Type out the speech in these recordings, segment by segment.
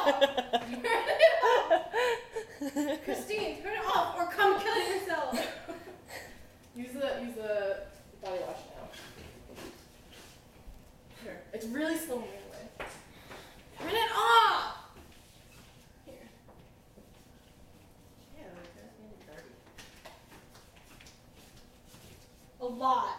it off! Christine, turn it off or come kill yourself! Use the body wash now. Here. It's really slow moving away. Turn it off! Here. Yeah, it's gonna be dirty. A lot.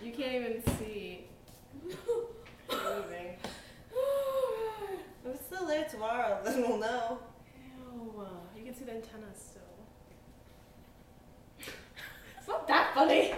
You can't even see. Moving. If it's still there tomorrow, then we'll know. Ew. You can see the antennas still. It's not that funny.